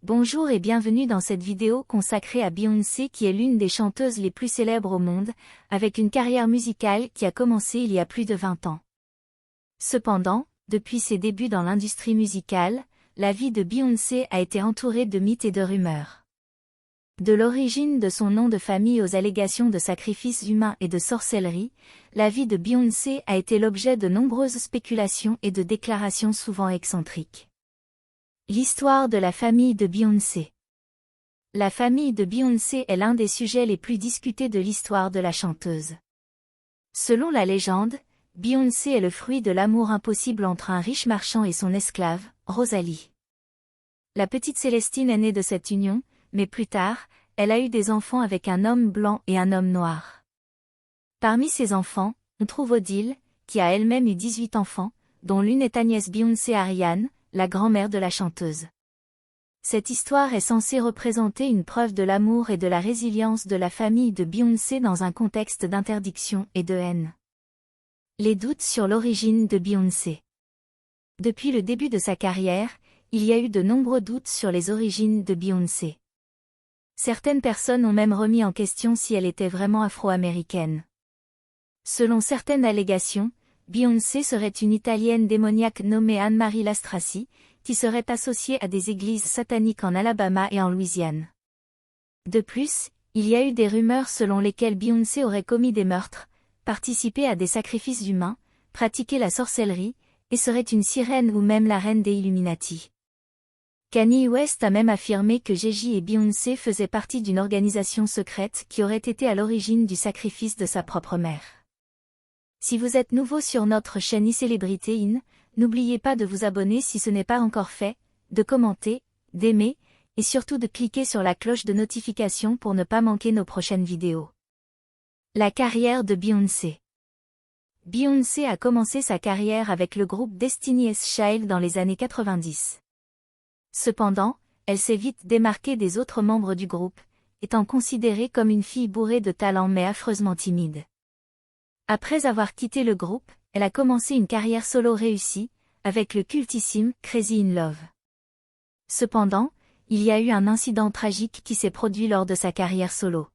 Bonjour et bienvenue dans cette vidéo consacrée à Beyoncé qui est l'une des chanteuses les plus célèbres au monde, avec une carrière musicale qui a commencé il y a plus de 20 ans. Cependant, depuis ses débuts dans l'industrie musicale, la vie de Beyoncé a été entourée de mythes et de rumeurs. De l'origine de son nom de famille aux allégations de sacrifices humains et de sorcellerie, la vie de Beyoncé a été l'objet de nombreuses spéculations et de déclarations souvent excentriques. L'histoire de la famille de Beyoncé. La famille de Beyoncé est l'un des sujets les plus discutés de l'histoire de la chanteuse. Selon la légende, Beyoncé est le fruit de l'amour impossible entre un riche marchand et son esclave, Rosalie. La petite Célestine est née de cette union, mais plus tard, elle a eu des enfants avec un homme blanc et un homme noir. Parmi ses enfants, on trouve Odile, qui a elle-même eu 18 enfants, dont l'une est Agnès Beyoncé Ariane, la grand-mère de la chanteuse. Cette histoire est censée représenter une preuve de l'amour et de la résilience de la famille de Beyoncé dans un contexte d'interdiction et de haine. Les doutes sur l'origine de Beyoncé. Depuis le début de sa carrière, il y a eu de nombreux doutes sur les origines de Beyoncé. Certaines personnes ont même remis en question si elle était vraiment afro-américaine. Selon certaines allégations, Beyoncé serait une Italienne démoniaque nommée Anne-Marie Lastrassi, qui serait associée à des églises sataniques en Alabama et en Louisiane. De plus, il y a eu des rumeurs selon lesquelles Beyoncé aurait commis des meurtres, participé à des sacrifices humains, pratiqué la sorcellerie, et serait une sirène ou même la reine des Illuminati. Kanye West a même affirmé que Jay-Z et Beyoncé faisaient partie d'une organisation secrète qui aurait été à l'origine du sacrifice de sa propre mère. Si vous êtes nouveau sur notre chaîne iCélébrité In, n'oubliez pas de vous abonner si ce n'est pas encore fait, de commenter, d'aimer, et surtout de cliquer sur la cloche de notification pour ne pas manquer nos prochaines vidéos. La carrière de Beyoncé. Beyoncé a commencé sa carrière avec le groupe Destiny's Child dans les années 90. Cependant, elle s'est vite démarquée des autres membres du groupe, étant considérée comme une fille bourrée de talent mais affreusement timide. Après avoir quitté le groupe, elle a commencé une carrière solo réussie, avec le cultissime Crazy in Love. Cependant, il y a eu un incident tragique qui s'est produit lors de sa carrière solo.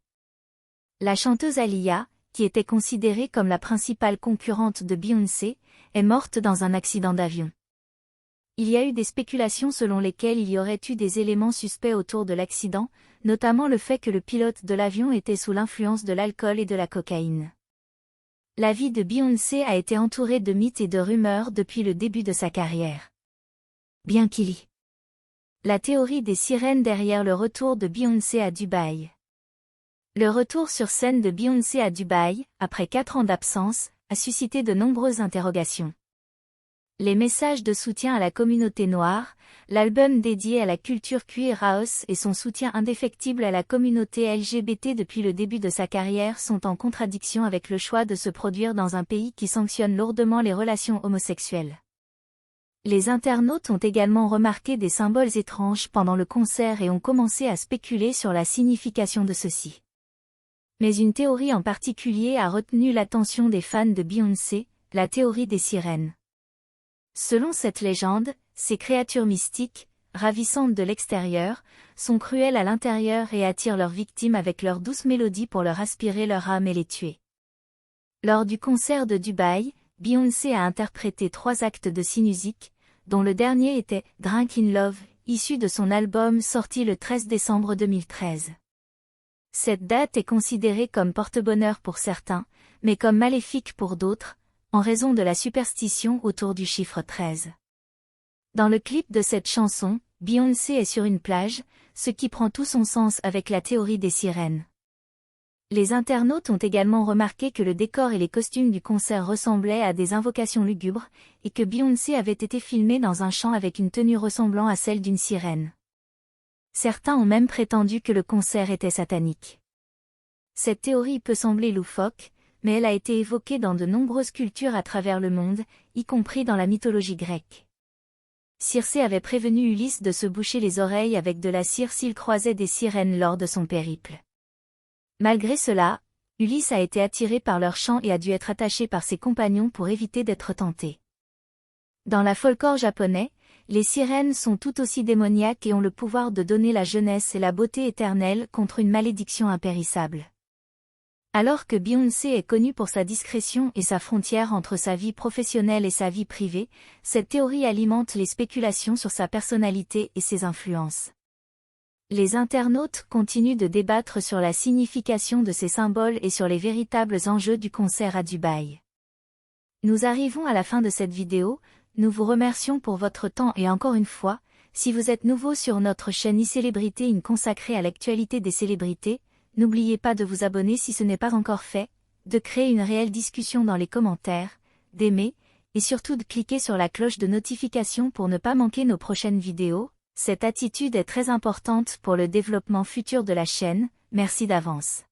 La chanteuse Aaliyah, qui était considérée comme la principale concurrente de Beyoncé, est morte dans un accident d'avion. Il y a eu des spéculations selon lesquelles il y aurait eu des éléments suspects autour de l'accident, notamment le fait que le pilote de l'avion était sous l'influence de l'alcool et de la cocaïne. La vie de Beyoncé a été entourée de mythes et de rumeurs depuis le début de sa carrière. Bien qu'il y. La théorie des sirènes derrière le retour de Beyoncé à Dubaï. Le retour sur scène de Beyoncé à Dubaï, après 4 ans d'absence, a suscité de nombreuses interrogations. Les messages de soutien à la communauté noire, l'album dédié à la culture queer house et son soutien indéfectible à la communauté LGBT depuis le début de sa carrière sont en contradiction avec le choix de se produire dans un pays qui sanctionne lourdement les relations homosexuelles. Les internautes ont également remarqué des symboles étranges pendant le concert et ont commencé à spéculer sur la signification de ceux-ci. Mais une théorie en particulier a retenu l'attention des fans de Beyoncé, la théorie des sirènes. Selon cette légende, ces créatures mystiques, ravissantes de l'extérieur, sont cruelles à l'intérieur et attirent leurs victimes avec leurs douces mélodies pour leur aspirer leur âme et les tuer. Lors du concert de Dubaï, Beyoncé a interprété 3 actes de sinusite, dont le dernier était « Drunk in Love », issu de son album sorti le 13 décembre 2013. Cette date est considérée comme porte-bonheur pour certains, mais comme maléfique pour d'autres, en raison de la superstition autour du chiffre 13. Dans le clip de cette chanson, Beyoncé est sur une plage, ce qui prend tout son sens avec la théorie des sirènes. Les internautes ont également remarqué que le décor et les costumes du concert ressemblaient à des invocations lugubres, et que Beyoncé avait été filmée dans un champ avec une tenue ressemblant à celle d'une sirène. Certains ont même prétendu que le concert était satanique. Cette théorie peut sembler loufoque, mais elle a été évoquée dans de nombreuses cultures à travers le monde, y compris dans la mythologie grecque. Circé avait prévenu Ulysse de se boucher les oreilles avec de la cire s'il croisait des sirènes lors de son périple. Malgré cela, Ulysse a été attiré par leur chant et a dû être attaché par ses compagnons pour éviter d'être tenté. Dans la folklore japonais, Les sirènes sont tout aussi démoniaques et ont le pouvoir de donner la jeunesse et la beauté éternelle contre une malédiction impérissable. Alors que Beyoncé est connue pour sa discrétion et sa frontière entre sa vie professionnelle et sa vie privée, cette théorie alimente les spéculations sur sa personnalité et ses influences. Les internautes continuent de débattre sur la signification de ces symboles et sur les véritables enjeux du concert à Dubaï. Nous arrivons à la fin de cette vidéo, nous vous remercions pour votre temps et encore une fois, si vous êtes nouveau sur notre chaîne iCélébrité consacrée à l'actualité des célébrités, n'oubliez pas de vous abonner si ce n'est pas encore fait, de créer une réelle discussion dans les commentaires, d'aimer, et surtout de cliquer sur la cloche de notification pour ne pas manquer nos prochaines vidéos. Cette attitude est très importante pour le développement futur de la chaîne, merci d'avance.